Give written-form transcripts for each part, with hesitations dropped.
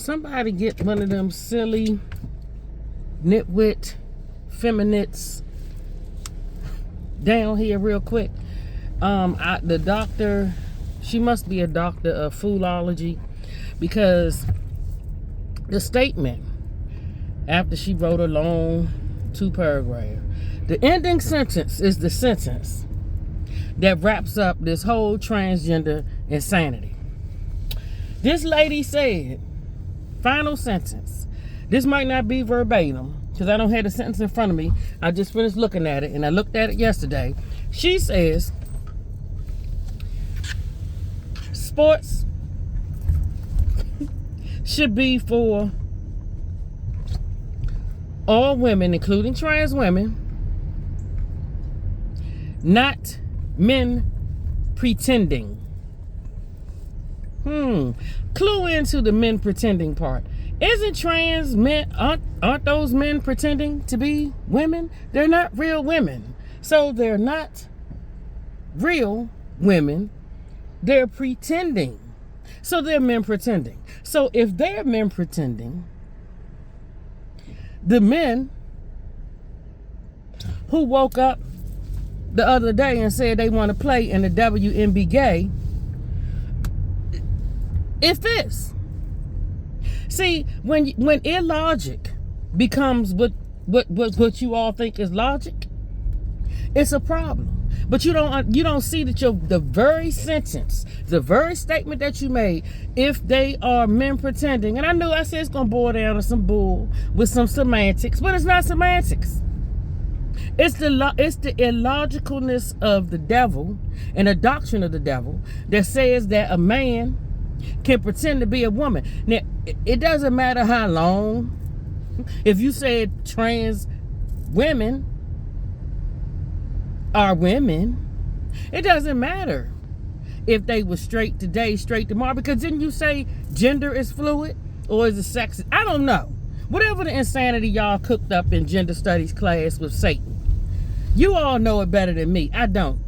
somebody get one of them silly nitwit feminists down here real quick. The doctor, she must be a doctor of foolology, because the statement after she wrote a long 2-paragraph, the ending sentence is the sentence that wraps up this whole transgender insanity. This lady said, final sentence, this might not be verbatim because I don't have the sentence in front of me. I just finished looking at it, and I looked at it yesterday. She says, sports should be for all women, including trans women, not men pretending. Clue into the men pretending part. Isn't trans men, aren't those men pretending to be women? They're not real women. So they're not real women. They're pretending. So they're men pretending. So if they're men pretending, the men who woke up the other day and said they want to play in the WNBgeigh, it's this. See, when illogic becomes what you all think is logic, it's a problem. But you don't see that the very sentence, the very statement that you made, if they are men pretending, and I said it's gonna boil down to some bull with some semantics, but it's not semantics. It's the illogicalness of the devil and the doctrine of the devil that says that a man can pretend to be a woman. Now, it doesn't matter how long. If you said trans women are women, it doesn't matter if they were straight today, straight tomorrow, because didn't you say gender is fluid, or is it sexist? I don't know. Whatever the insanity y'all cooked up in gender studies class with Satan, you all know it better than me. I don't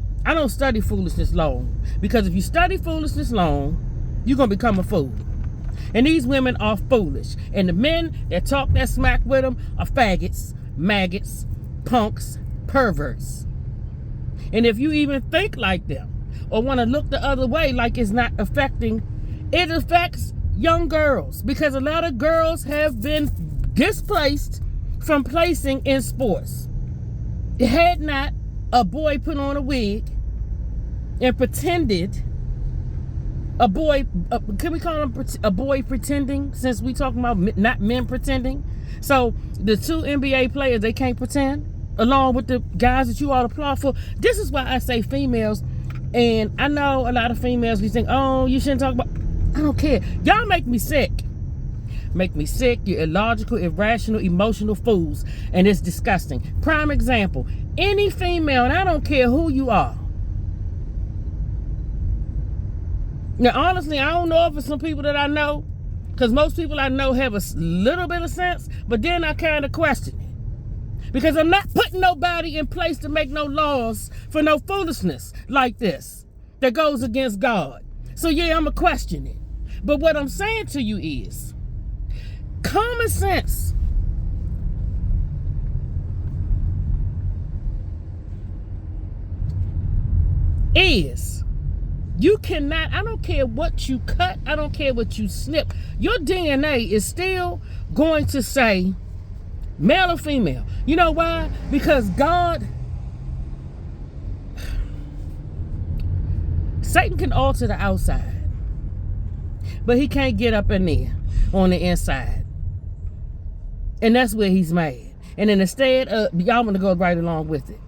study foolishness long, because if you study foolishness long, you're going to become a fool. And these women are foolish. And the men that talk that smack with them are faggots, maggots, punks, perverts. And if you even think like them or want to look the other way like it's not affecting, it affects young girls, because a lot of girls have been displaced from placing in sports. Had not a boy put on a wig and pretended, can we call him a boy pretending, since we talking about not men pretending? So the 2 NBA players, they can't pretend, along with the guys that you all applaud for. This is why I say females, and I know a lot of females be saying, oh, you shouldn't talk about, I don't care. Y'all make me sick. Make me sick. You're illogical, irrational, emotional fools, and it's disgusting. Prime example, any female, and I don't care who you are. Now, honestly, I don't know if it's some people that I know, because most people I know have a little bit of sense, but then I kind of question it. Because I'm not putting nobody in place to make no laws for no foolishness like this that goes against God. So yeah, I'm going to question it. But what I'm saying to you is, common sense is, you cannot, I don't care what you cut, I don't care what you snip, your DNA is still going to say male or female. You know why? Because God, Satan can alter the outside, but he can't get up in there on the inside. And that's where he's mad. And then instead of, y'all want to go right along with it,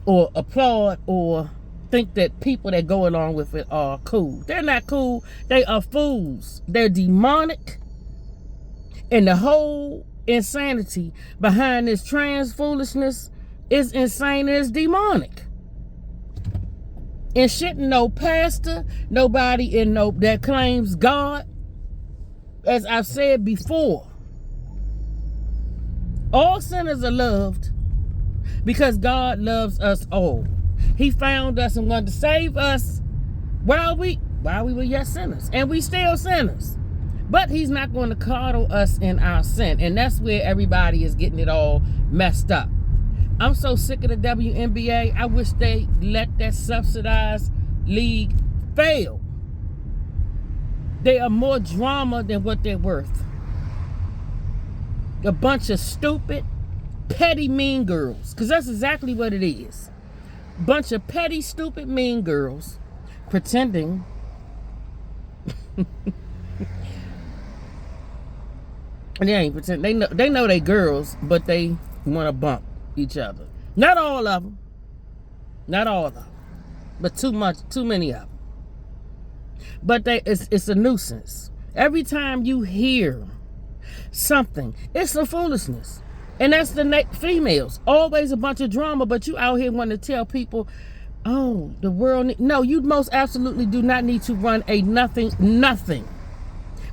or applaud, or think that people that go along with it are cool. They're not cool. They are fools. They're demonic. And the whole insanity behind this trans foolishness is insane and it's demonic. And shouldn't no pastor, nobody in that claims God, as I've said before, all sinners are loved because God loves us all. He found us and wanted to save us while we were yet sinners. And we still sinners. But he's not going to coddle us in our sin. And that's where everybody is getting it all messed up. I'm so sick of the WNBA. I wish they let that subsidized league fail. They are more drama than what they're worth. A bunch of stupid, petty, mean girls. Because that's exactly what it is. Bunch of petty, stupid, mean girls pretending they ain't pretending. They know they girls, but they want to bump each other. Not all of them. Not all of them. But too many of them. But it's a nuisance. Every time you hear something, it's some foolishness. And that's the females. Always a bunch of drama, but you out here wanting to tell people, oh, the world... No, you most absolutely do not need to run a nothing.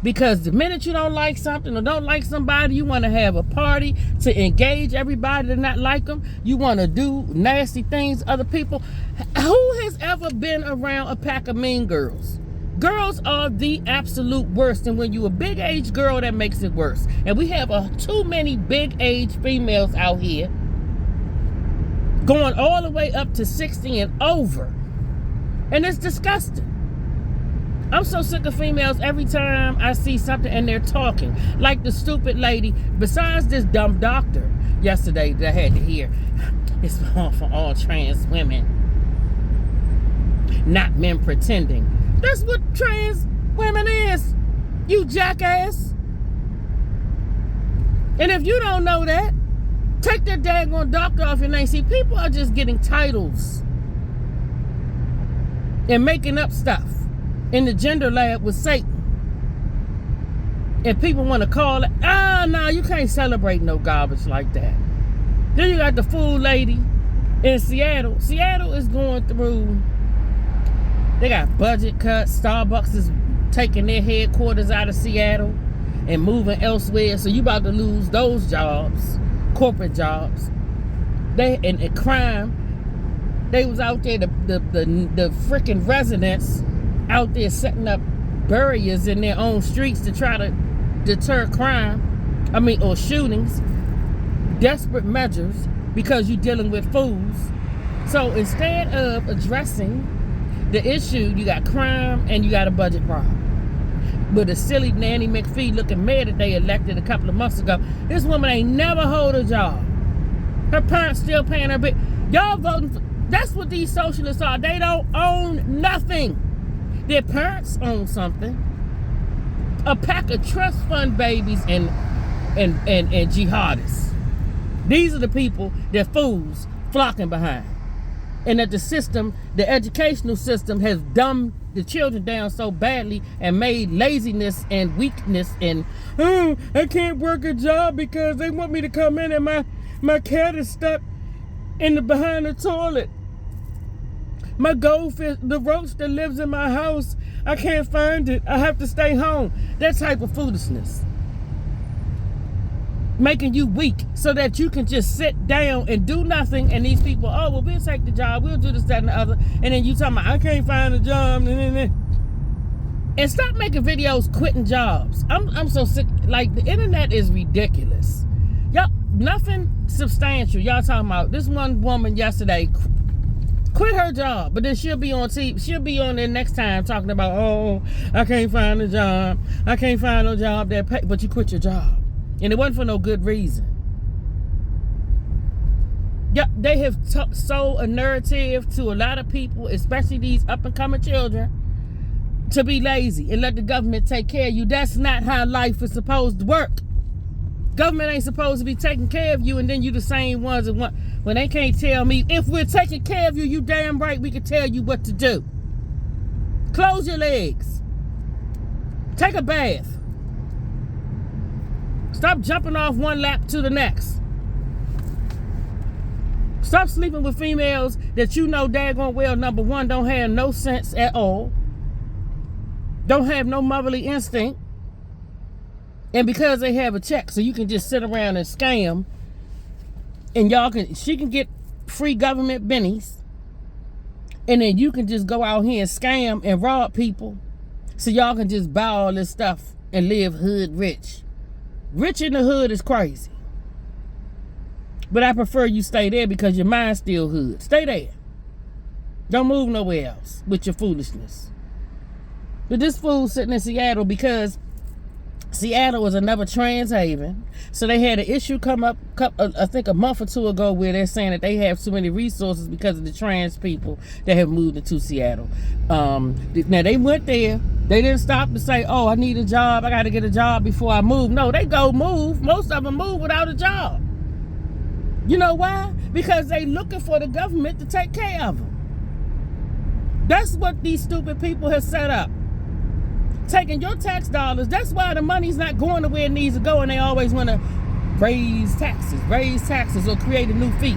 Because the minute you don't like something or don't like somebody, you want to have a party to engage everybody to not like them. You want to do nasty things to other people. Who has ever been around a pack of mean girls? Girls are the absolute worst. And when you a big age girl, that makes it worse. And we have too many big age females out here going all the way up to 60 and over. And it's disgusting. I'm so sick of females every time I see something and they're talking. Like the stupid lady, besides this dumb doctor yesterday that I had to hear, it's for all trans women, not men pretending. That's what trans women is, you jackass. And if you don't know that, take that daggone doctor off your name. See, people are just getting titles and making up stuff in the gender lab with Satan. And people want to call it, no, you can't celebrate no garbage like that. Then you got the fool lady in Seattle. Seattle is going through, they got budget cuts. Starbucks is taking their headquarters out of Seattle and moving elsewhere. So you about to lose those jobs, corporate jobs. And crime, they was out there, the freaking residents out there setting up barriers in their own streets to try to deter crime, or shootings, desperate measures, because you're dealing with fools. So instead of addressing the issue, you got crime and you got a budget problem. But a silly Nanny McPhee looking mayor that they elected a couple of months ago, this woman ain't never hold a job. Her parents still paying her bill. Y'all voting for, that's what these socialists are. They don't own nothing. Their parents own something. A pack of trust fund babies and jihadists. These are the people that fools flocking behind. And that the system, the educational system, has dumbed the children down so badly and made laziness and weakness and, I can't work a job because they want me to come in and my cat is stuck behind the toilet. My goldfish, the roach that lives in my house, I can't find it. I have to stay home. That type of foolishness. Making you weak so that you can just sit down and do nothing. And these people, we'll take the job. We'll do this, that, and the other. And then you talking about, I can't find a job. And stop making videos quitting jobs. I'm so sick. Like, the internet is ridiculous. Y'all, nothing substantial. Y'all talking about this one woman yesterday quit her job, but then she'll be on TV. She'll be on there next time talking about, I can't find a job. I can't find no job that pay. But you quit your job, and it wasn't for no good reason. Yeah, they have sold a narrative to a lot of people, especially these up and coming children, to be lazy and let the government take care of you. That's not how life is supposed to work. Government ain't supposed to be taking care of you, and then you the same ones that want. When they can't tell me, if we're taking care of you, you damn right we can tell you what to do. Close your legs. Take a bath. Stop jumping off one lap to the next. Stop sleeping with females that you know daggone well, number one, don't have no sense at all. Don't have no motherly instinct. And because they have a check, so you can just sit around and scam. And she can get free government bennies. And then you can just go out here and scam and rob people. So y'all can just buy all this stuff and live hood rich. Rich in the hood is crazy. But I prefer you stay there because your mind's still hood. Stay there. Don't move nowhere else with your foolishness. But this fool sitting in Seattle because Seattle was another trans haven. So they had an issue come up, I think a month or two ago, where they're saying that they have too many resources because of the trans people that have moved into Seattle. Now they went there. They didn't stop to say, oh, I need a job. I got to get a job before I move. No, they go move. Most of them move without a job. You know why? Because they looking for the government to take care of them. That's what these stupid people have set up. Taking your tax dollars. That's why the money's not going to where it needs to go, and they always want to raise taxes or create a new fee.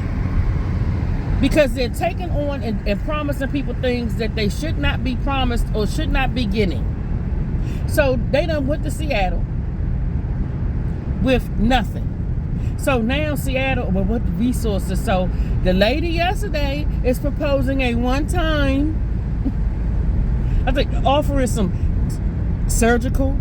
Because they're taking on and promising people things that they should not be promised or should not be getting. So they done went to Seattle with nothing. So now Seattle, well, what the resources? So the lady yesterday is proposing a one-time, I think, offering some surgical.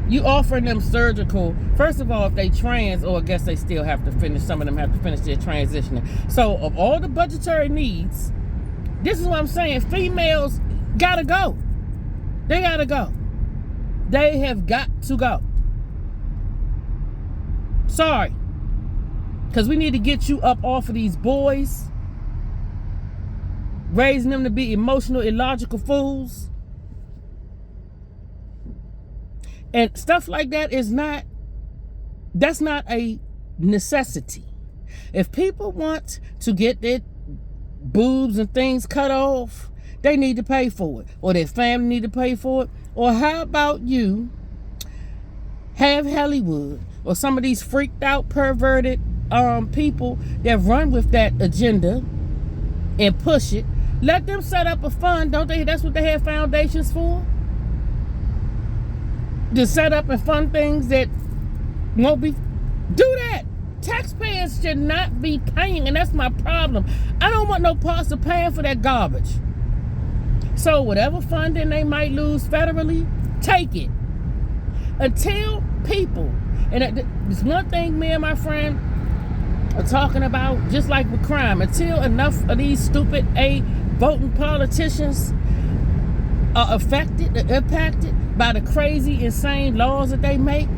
You offering them surgical. First of all, if they trans, or I guess they still have to finish, some of them have to finish their transitioning. So of all the budgetary needs, this is what I'm saying. Females gotta go. They gotta go. They have got to go. Sorry. Because we need to get you up off of these boys, raising them to be emotional, illogical fools. And stuff like that that's not a necessity. If people want to get their boobs and things cut off, they need to pay for it. Or their family need to pay for it. Or how about you have Hollywood or some of these freaked out, perverted people that run with that agenda and push it. Let them set up a fund, don't they? That's what they have foundations for. To set up and fund things that won't be. Do that. Taxpayers should not be paying, and that's my problem. I don't want no parts of paying for that garbage. So whatever funding they might lose federally, take it. Until people, and there's one thing me and my friend are talking about, just like with crime, until enough of these stupid voting politicians are impacted by the crazy, insane laws that they make.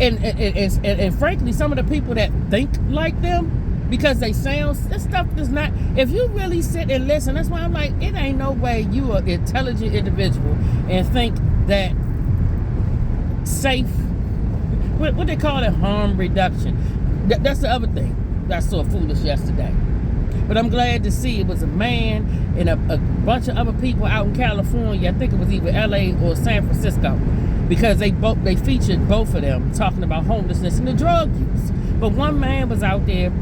And frankly, some of the people that think like them, because they sound, this stuff does not, if you really sit and listen, that's why I'm like, it ain't no way you are an intelligent individual and think that safe, what they call it, harm reduction. That's the other thing that I saw foolish yesterday. But I'm glad to see it was a man and a bunch of other people out in California. I think it was either LA or San Francisco, because they featured both of them talking about homelessness and the drug use. But one man was out there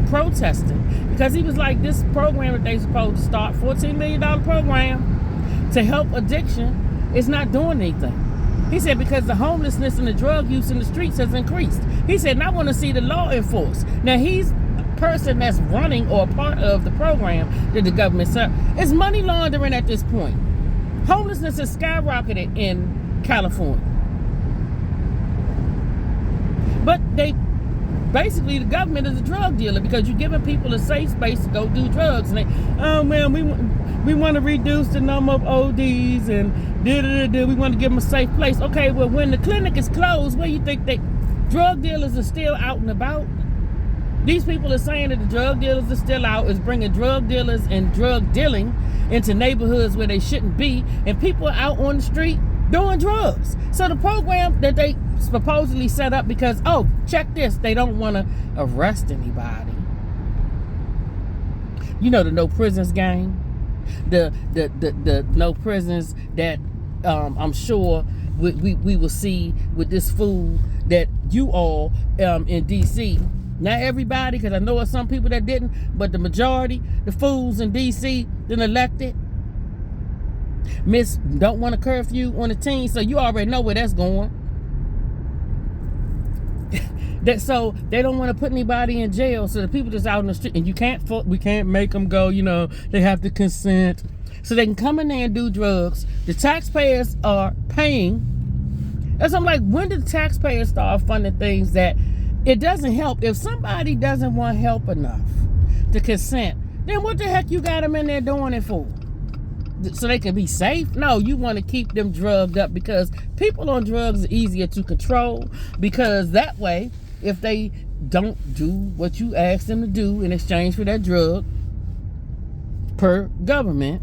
protesting because he was like, this program that they supposed to start, $14 million program to help addiction, is not doing anything. He said because the homelessness and the drug use in the streets has increased. He said, and I want to see the law enforced. Now he's a person that's running or a part of the program that the government set. It's money laundering at this point. Homelessness has skyrocketed in California. But basically the government is a drug dealer, because you're giving people a safe space to go do drugs. And they, oh man, we want to reduce the number of ODs and we want to give them a safe place. Okay, well, when the clinic is closed, where you think drug dealers are still out and about? These people are saying that the drug dealers are still out, is bringing drug dealers and drug dealing into neighborhoods where they shouldn't be, and people are out on the street doing drugs. So the program that they supposedly set up because, oh, check this, they don't want to arrest anybody. You know, the no prisons gang, the no prisons that I'm sure we will see with this fool that you all in DC. Not everybody, because I know of some people that didn't, but the majority, the fools in DC, then elected. Miss don't want a curfew on the teens, so you already know where that's going. So they don't want to put anybody in jail, so the people just out in the street, and we can't make them go, you know, they have to consent. so they can come in there and do drugs. The taxpayers are paying. And so I'm like, when did the taxpayers start funding things that it doesn't help? If somebody doesn't want help enough to consent, then what the heck you got them in there doing it for? So they can be safe? No, you want to keep them drugged up because people on drugs are easier to control, because that way, if they don't do what you ask them to do in exchange for that drug per government,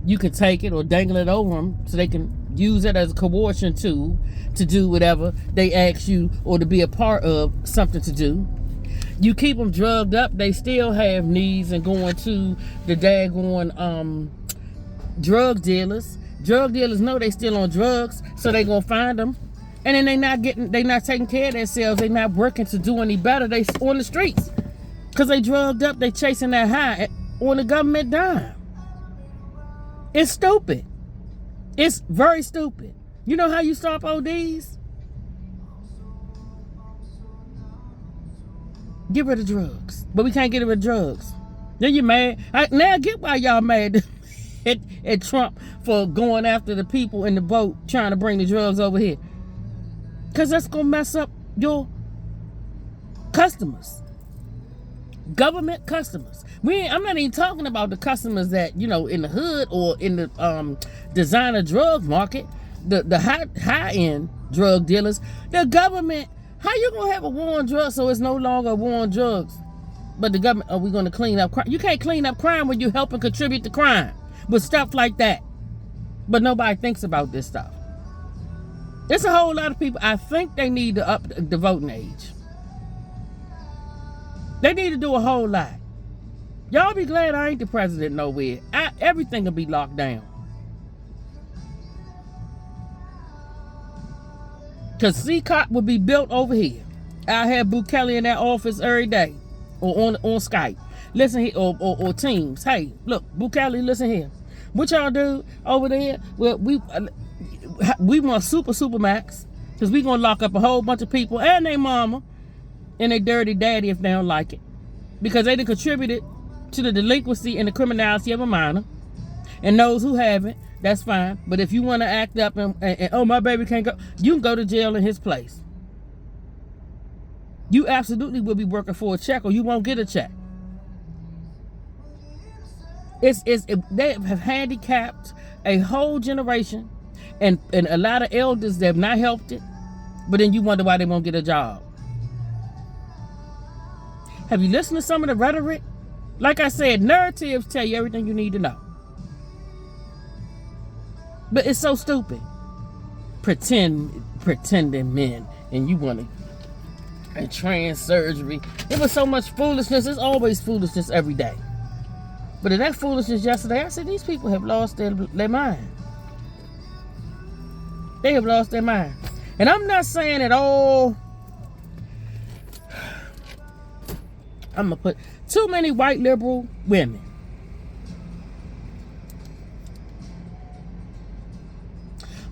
you can take it or dangle it over them so they can use it as a coercion tool to do whatever they ask you or to be a part of something to do. You keep them drugged up, they still have needs and going to the daggone drug dealers. Drug dealers know they still on drugs, so they gonna find them. And then they not taking care of themselves. They not working to do any better. They on the streets because they drugged up. They chasing that high on the government dime. It's stupid. It's very stupid. You know how you stop ODs? Get rid of drugs. But we can't get rid of drugs. Then you mad. Now I get why y'all mad at Trump for going after the people in the boat trying to bring the drugs over here. Because that's going to mess up your customers. Government customers. I'm not even talking about the customers that, in the hood or in the designer drug market, the high-end drug dealers. The government, how you going to have a war on drugs so it's no longer a war on drugs? But the government, are we going to clean up crime? You can't clean up crime when you help and contribute to crime with stuff like that. But nobody thinks about this stuff. There's a whole lot of people, I think they need to up the voting age. They need to do a whole lot. Y'all be glad I ain't the president nowhere. Everything will be locked down. Because CCOP will be built over here. I have Bukele in that office every day. Or on Skype. Listen here, or Teams. Hey, look, Bukele, listen here. What y'all do over there? Well, we want super max, because we gonna lock up a whole bunch of people and their mama and their dirty daddy if they don't like it, because they done contributed to the delinquency and the criminality of a minor. And those who haven't, that's fine. But if you want to act up and oh, my baby can't go, you can go to jail in his place. You absolutely will be working for a check, or you won't get a check. They have handicapped a whole generation. And a lot of elders that have not helped it, but then you wonder why they won't get a job. Have you listened to some of the rhetoric? Like I said, narratives tell you everything you need to know. But it's so stupid. Pretending men, and you want to, and trans surgery. There was so much foolishness. There's always foolishness every day. But in that foolishness yesterday, I said, these people have lost their mind. They have lost their mind. And I'm not saying at all, I'm going to put too many white liberal women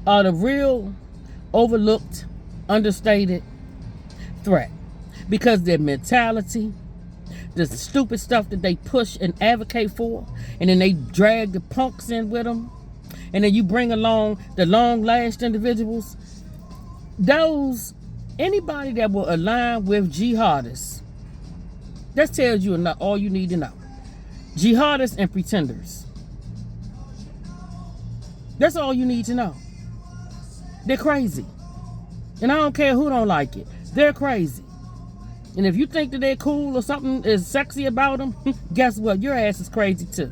are the real overlooked, understated threat. Because their mentality, the stupid stuff that they push and advocate for, and then they drag the punks in with them. And then you bring along the long-lasting individuals. Anybody that will align with jihadists, that tells you enough, all you need to know. Jihadists and pretenders. That's all you need to know. They're crazy. And I don't care who don't like it. They're crazy. And if you think that they're cool or something is sexy about them, guess what? Your ass is crazy too.